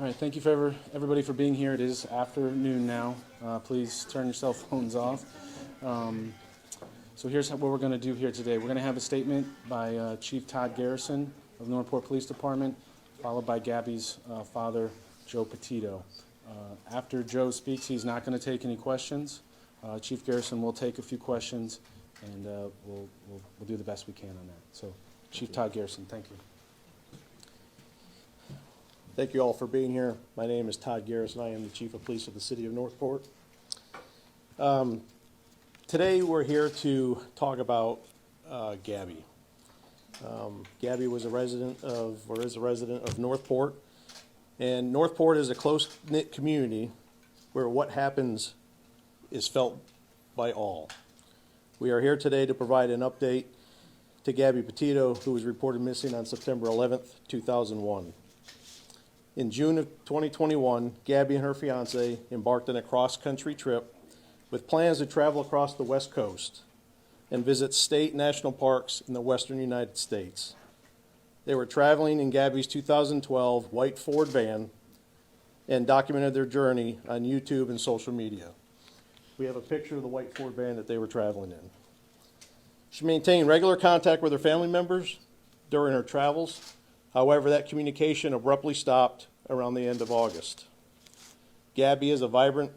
All right, thank you for everybody for being here. It is afternoon now. Please turn your cell phones off. So here's what we're going to do here today. We're going to have a statement by Chief Todd Garrison of Northport Police Department, followed by Gabby's father, Joe Petito. After Joe speaks, he's not going to take any questions. Chief Garrison will take a few questions, and we'll do the best we can on that. So, Chief Todd Garrison, thank you. Thank you all for being here. My name is Todd Garrison. I am the Chief of Police of the City of Northport. Today we're here to talk about Gabby. Gabby was a resident of, or is a resident of Northport. And Northport is a close-knit community where what happens is felt by all. We are here today to provide an update to Gabby Petito, who was reported missing on September 11th, 2001. In June of 2021, Gabby and her fiancé embarked on a cross-country trip with plans to travel across the West Coast and visit state national parks in the western United States. They were traveling in Gabby's 2012 white Ford van and documented their journey on YouTube and social media. We have a picture of the white Ford van that they were traveling in. She maintained regular contact with her family members during her travels. However, that communication abruptly stopped around the end of August. Gabby is a vibrant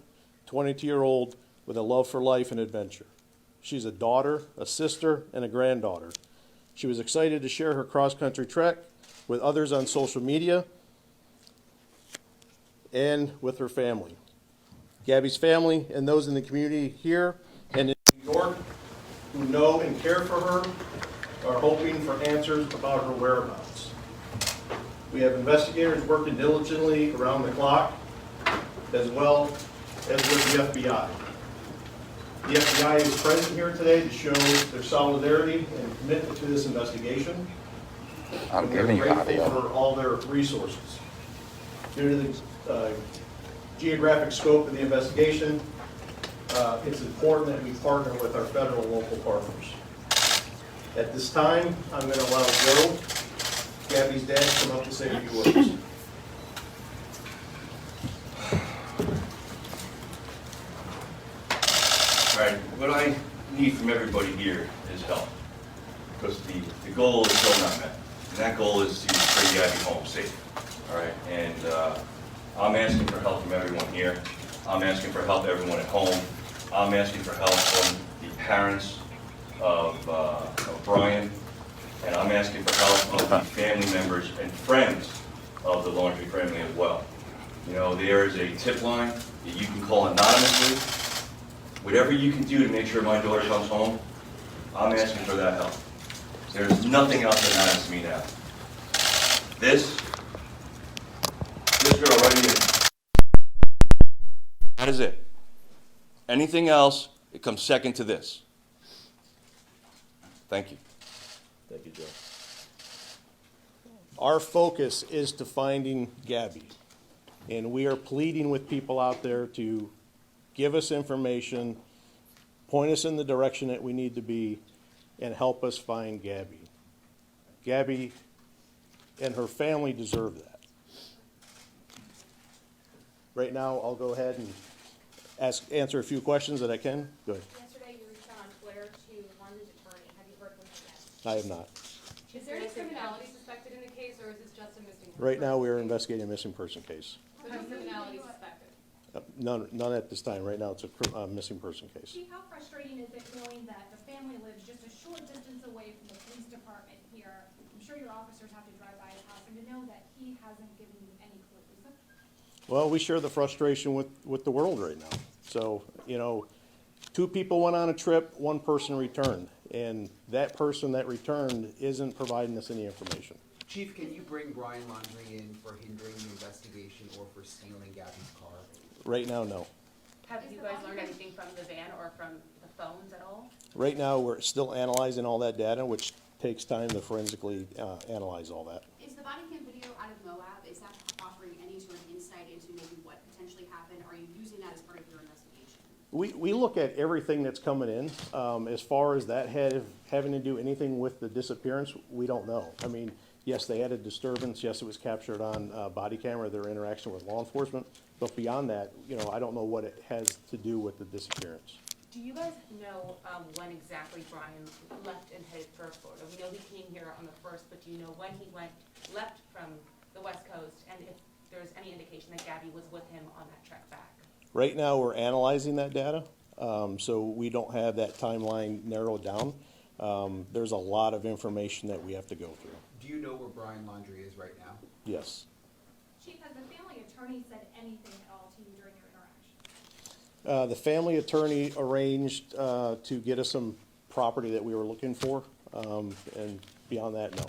22-year-old with a love for life and adventure. She's a daughter, a sister, and a granddaughter. She was excited to share her cross-country trek with others on social media and with her family. Gabby's family and those in the community here and in New York who know and care for her are hoping for answers about her whereabouts. We have investigators working diligently around the clock, as well as with the FBI. The FBI is present here today to show their solidarity and commitment to this investigation. I'm giving you audio. For all their resources. Due to the geographic scope of the investigation, it's important that we partner with our federal and local partners. At this time, I'm going to allow Joe, Gabby's dad, to come up and say a few words. All right, what I need from everybody here is help, because the goal is still not met, and that goal is to bring Gabby home safe. All right, and I'm asking for help from everyone here. I'm asking for help everyone at home. I'm asking for help from the parents of Brian, and I'm asking for help of the family members and friends of the Laundrie family as well. You know, there is a tip line that you can call anonymously. Whatever you can do to make sure my daughter comes home, I'm asking for that help. There's nothing else that matters to me now. This girl right here. That is it. Anything else, it comes second to this. Thank you. Thank you, Joe. Our focus is to finding Gabby, and we are pleading with people out there to give us information, point us in the direction that we need to be, and help us find Gabby. Gabby and her family deserve that. Right now, I'll go ahead and answer a few questions that I can. Go ahead. Yesterday, you reached out on Twitter to London's attorney. Have you heard from him yet? I have not. Is there any criminality suspected in the case, or is this just a missing person? Right now, we are investigating a missing person case. So no criminality suspected? None at this time. Right now, it's a missing person case. Chief, how frustrating is it knowing that the family lives just a short distance away from the police department here? I'm sure your officers have to drive by his house, and to know that he hasn't given you any clues. Well, we share the frustration with the world right now. So, you know, 2 people went on a trip, 1 person returned, and that person that returned isn't providing us any information. Chief, can you bring Brian Laundrie in for hindering the investigation or for stealing Gabby's car? Right now, no. Have you guys learned anything from the van or from the phones at all? Right now, we're still analyzing all that data, which takes time to forensically analyze all that. Is the body cam video out of Moab, is that offering any sort of insight into maybe what potentially happened? Are you using that as part of your investigation? We look at everything that's coming in. As far as that having to do anything with the disappearance, we don't know. I mean, Yes, they had a disturbance. Yes, it was captured on body camera, their interaction with law enforcement. But beyond that, you know, I don't know what it has to do with the disappearance. Do you guys know when exactly Brian left and headed for Florida? We know he came here on the 1st, but do you know when he left from the West Coast, and if there's any indication that Gabby was with him on that trek back? Right now, we're analyzing that data, so we don't have that timeline narrowed down. There's a lot of information that we have to go through. Do you know where Brian Laundrie is right now? Yes. Chief, has the family attorney said anything at all to you during your interaction? The family attorney arranged to get us some property that we were looking for, and beyond that, no.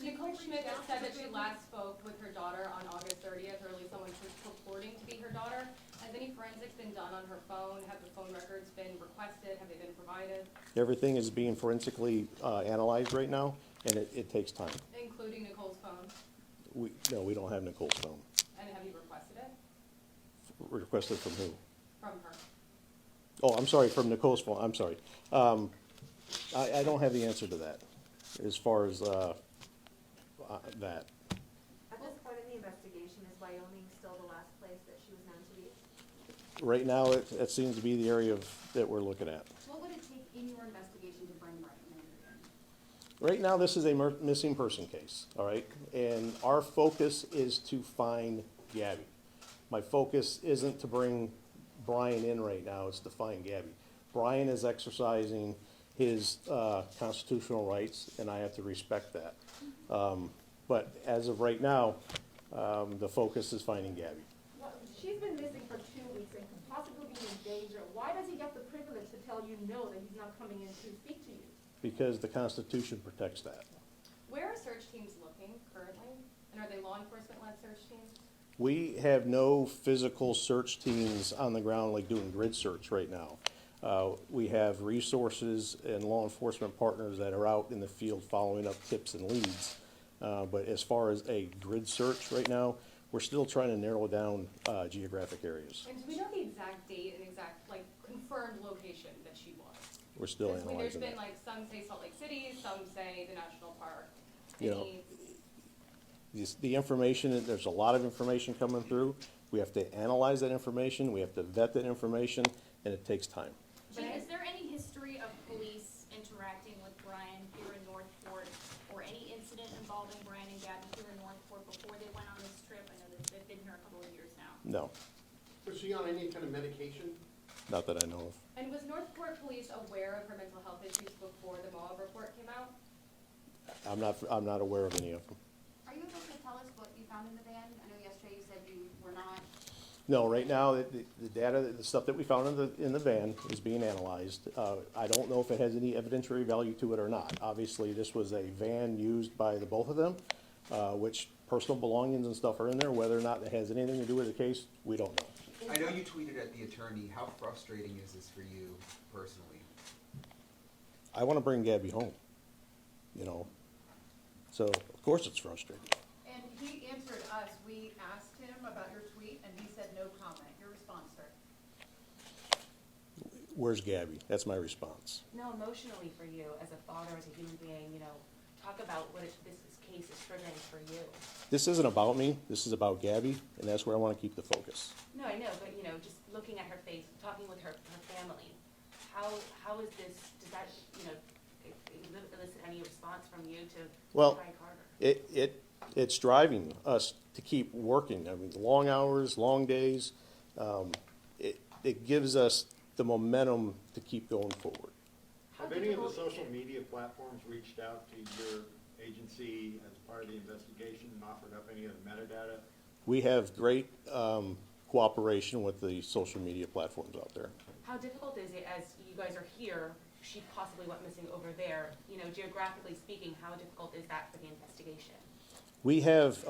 Nicole Schmidt said that she last spoke with her daughter on August 30th, or at least someone was purporting to be her daughter. Has any forensics been done on her phone? Have the phone records been requested? Have they been provided? Everything is being forensically analyzed right now, and it takes time. Including Nicole's phone? No, we don't have Nicole's phone. And have you requested it? Requested from who? From her? Oh, I'm sorry, from Nicole's phone, I'm sorry. I don't have the answer to that, as far as that. At this point in the investigation, is Wyoming still the last place that she was known to be? Right now, it seems to be the area that we're looking at. What would it take in your investigation to bring Brian in? Right now, this is a missing person case, all right? And our focus is to find Gabby. My focus isn't to bring Brian in right now, it's to find Gabby. Brian is exercising his constitutional rights, and I have to respect that. But as of right now, the focus is finding Gabby. Well, she's been missing for 2 weeks and could possibly be in danger. Why does he get the privilege to tell you no, that he's not coming in to speak to you? Because the Constitution protects that. Where are search teams looking currently? And are they law enforcement-led search teams? We have no physical search teams on the ground like doing grid search right now. We have resources and law enforcement partners that are out in the field following up tips and leads. But as far as a grid search right now, we're still trying to narrow down geographic areas. And do we know the exact date and exact, like, confirmed location that she was? We're still Because there's analyzing been, that. like, some say Salt Lake City, some say the national park. You know, Any- The information, there's a lot of information coming through. We have to analyze that information, we have to vet that information, and it takes time. Chief, is there any history of police interacting with Brian here in Northport, or any incident involving Brian and Gabby here in Northport before they went on this trip? I know that they've been here a couple of years now. No, Was she on any kind of medication? not that I know of. And was Northport Police aware of her mental health issues before the Moab report came out? I'm not aware of any of them. Are you able to tell us what you found in the van? I know yesterday you said you were not. No, right now, the data, the stuff that we found in the van is being analyzed. I don't know if it has any evidentiary value to it or not. Obviously, this was a van used by the both of them, which personal belongings and stuff are in there. Whether or not it has anything to do with the case, we don't know. I know you tweeted at the attorney. How frustrating is this for you personally? I want to bring Gabby home, you know. So, of course it's frustrating. And he answered us, we asked him about your tweet, and he said no comment. Your response, sir? Where's Gabby? That's my response. No, emotionally for you, as a father, as a human being, you know, talk about what this case is triggering for you. This isn't about me. This is about Gabby, and that's where I want to keep the focus. No, I know, but, you know, just looking at her face, talking with her family, how is this, does that, you know, elicit any response from you to Well, try harder? It's driving us to keep working. I mean, long hours, long days. It gives us the momentum to keep going forward. Have any of the social media platforms reached out to your agency as part of the investigation and offered up any of the metadata? We have great cooperation with the social media platforms out there. How difficult is it, as you guys are here, she possibly went missing over there, you know, geographically speaking, how difficult is that for the investigation? We have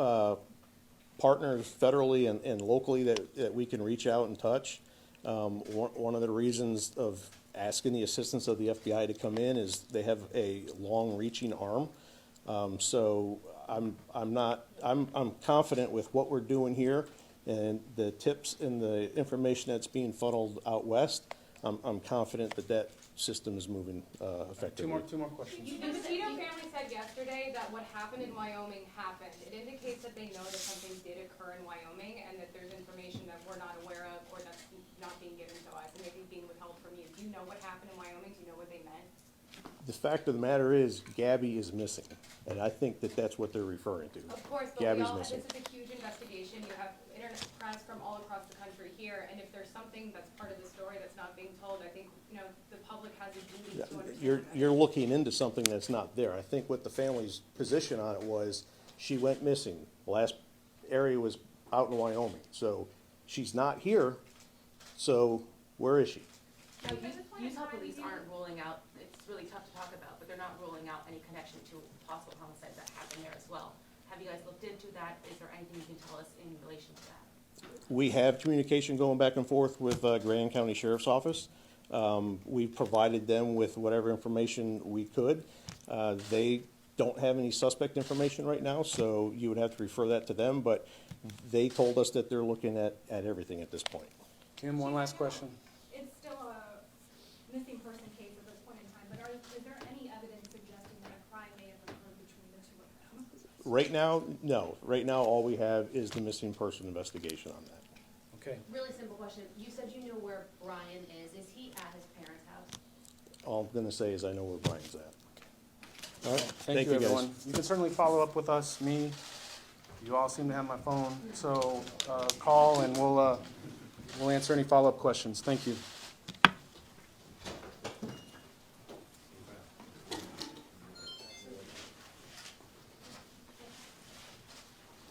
partners federally and locally that we can reach out and touch. One of the reasons of asking the assistance of the FBI to come in is they have a long-reaching arm. So I'm confident with what we're doing here and the tips and the information that's being funneled out west. I'm confident that that system is moving effectively. Two more questions. The Petito family said yesterday that what happened in Wyoming happened. It indicates that they know that something did occur in Wyoming and that there's information that we're not aware of or that's not being given to us and maybe being withheld from you. Do you know what happened in Wyoming? Do you know what they meant? The fact of the matter is, Gabby is missing, and I think that that's what they're referring to. Of course, but Gabby's this missing. is a huge investigation. You have internet press from all across the country here, and if there's something that's part of the story that's not being told, I think, the public has a duty to understand that. You're looking into something that's not there. I think what the family's position on it was, she went missing. The last area was out in Wyoming, so she's not here, so where is she? Now, Utah police aren't ruling out, it's really tough to talk about, but they're not ruling out any connection to possible homicides that happened there as well. Have you guys looked into that? Is there anything you can tell us in relation to that? We have communication going back and forth with Grand County Sheriff's Office. We provided them with whatever information we could. They don't have any suspect information right now, so you would have to refer that to them, but they told us that they're looking at everything at this point. Kim, one last question. It's still a missing person case at this point in time, but is there any evidence suggesting that a crime may have occurred between the two of them? Right now, no. Right now, all we have is the missing person investigation on that. Okay. Really simple question. You said you know where Brian is. Is he at his parents' house? All I'm gonna say is I know where Brian's at. All right, thank you, guys. everyone. You can certainly follow up with us, me. You all seem to have my phone, so call and we'll answer any follow-up questions. Thank you.